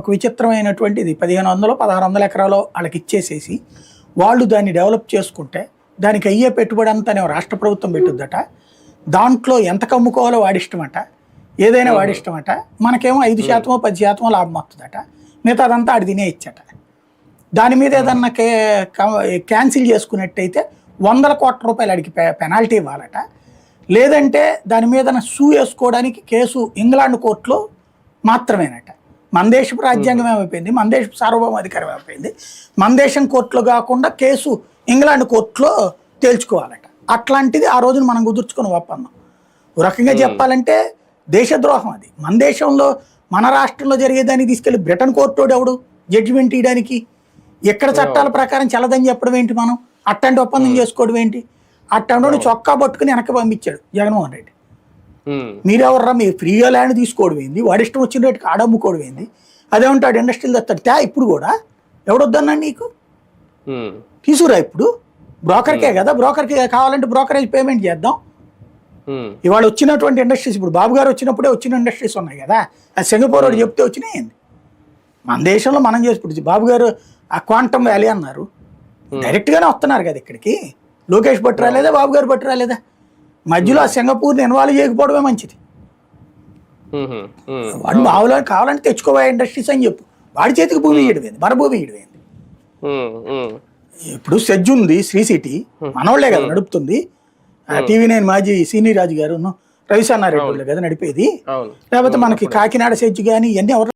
ఒక విచిత్రమైనటువంటిది 1500 1600 ఎకరాలు వాళ్ళకి ఇచ్చేసేసి వాళ్ళు దాన్ని డెవలప్ చేసుకుంటే దానికి అయ్యే పెట్టుబడి అంతా రాష్ట్ర ప్రభుత్వం పెట్టుద్దట. దాంట్లో ఎంత కమ్ముకోవాలో వాడిష్టమట, ఏదైనా వాడిష్టమట. మనకేమో 5% 10% లాభం వస్తుందట, మిగతా అదంతా ఆడి తినే ఇచ్చట. దాని మీద ఏదన్నా క్యాన్సిల్ చేసుకున్నట్టయితే 100 కోట్ల రూపాయలు అడిగి పెనాల్టీ ఇవ్వాలట. లేదంటే దాని మీద సూ వేసుకోవడానికి కేసు ఇంగ్లాండ్ కోర్టులో మాత్రమేనట. మన దేశపు రాజ్యాంగం ఏమైపోయింది, మన దేశపు సార్వభౌమాధికారం ఏమైపోయింది, మన దేశం కోర్టులో కాకుండా కేసు ఇంగ్లాండ్ కోర్టులో తేల్చుకోవాలట. అట్లాంటిది ఆ రోజున మనం కుదుర్చుకుని ఒప్పందం. ఒక రకంగా చెప్పాలంటే దేశద్రోహం అది. మన దేశంలో మన రాష్ట్రంలో జరిగేదాన్ని తీసుకెళ్ళి బ్రిటన్ కోర్టు ఎవడు జడ్జిమెంట్ ఇవ్వడానికి? ఎక్కడ చట్టాల ప్రకారం చల్లదని చెప్పడం ఏంటి? మనం అట్లాంటి ఒప్పందం చేసుకోవడం ఏంటి? అట్లాంటి చొక్కా పట్టుకుని వెనక్కి పంపించాడు జగన్మోహన్ రెడ్డి. మీరెవర్రా, మీరు ఫ్రీగా ల్యాండ్ తీసుకోవడం ఏంది, వాడి ఇష్టం వచ్చిన రేటుకి ఆడమ్ముకోవడం ఏంది? అదే ఉంటాడు ఇండస్ట్రీలు తెస్తాడు. ఇప్పుడు కూడా ఎవడొద్దన్నాడు నీకు? తీసుకురా. ఇప్పుడు బ్రోకర్కే కదా, బ్రోకర్కి కావాలంటే బ్రోకరేజ్ పేమెంట్ చేద్దాం. ఇవాళ వచ్చినటువంటి ఇండస్ట్రీస్, ఇప్పుడు బాబు గారు వచ్చినప్పుడే వచ్చిన ఇండస్ట్రీస్ ఉన్నాయి కదా, అది సింగపూర్ వాడు చెప్తే వచ్చినాయి. మన దేశంలో మనం చేసి బాబు గారు ఆ క్వాంటమ్ వ్యాలీ అన్నారు, డైరెక్ట్గానే వస్తున్నారు కదా ఇక్కడికి. లోకేష్ పట్టు రాలేదా, బాబు గారు పట్టు రాలేదా? మధ్యలో ఆ సింగపూర్ని ఇన్వాల్వ్ చేయకపోవడమే మంచిది. వాడు బావులో కావాలంటే తెచ్చుకోవా ఇండస్ట్రీస్ అని చెప్పు. వాడి చేతికి భూమి ఇయ్యడమైంది, మన భూమి ఇయ్యడమైంది. ఇప్పుడు సెజ్ ఉంది, శ్రీ సిటీ మనోళ్లే కదా నడుపుతుంది. TV9 మాజీ సీనియర్ రాజు గారు రవిసానారెడ్డి కదా నడిపేది. లేకపోతే మనకి కాకినాడ సెజ్ కానీ ఇవన్నీ ఎవరు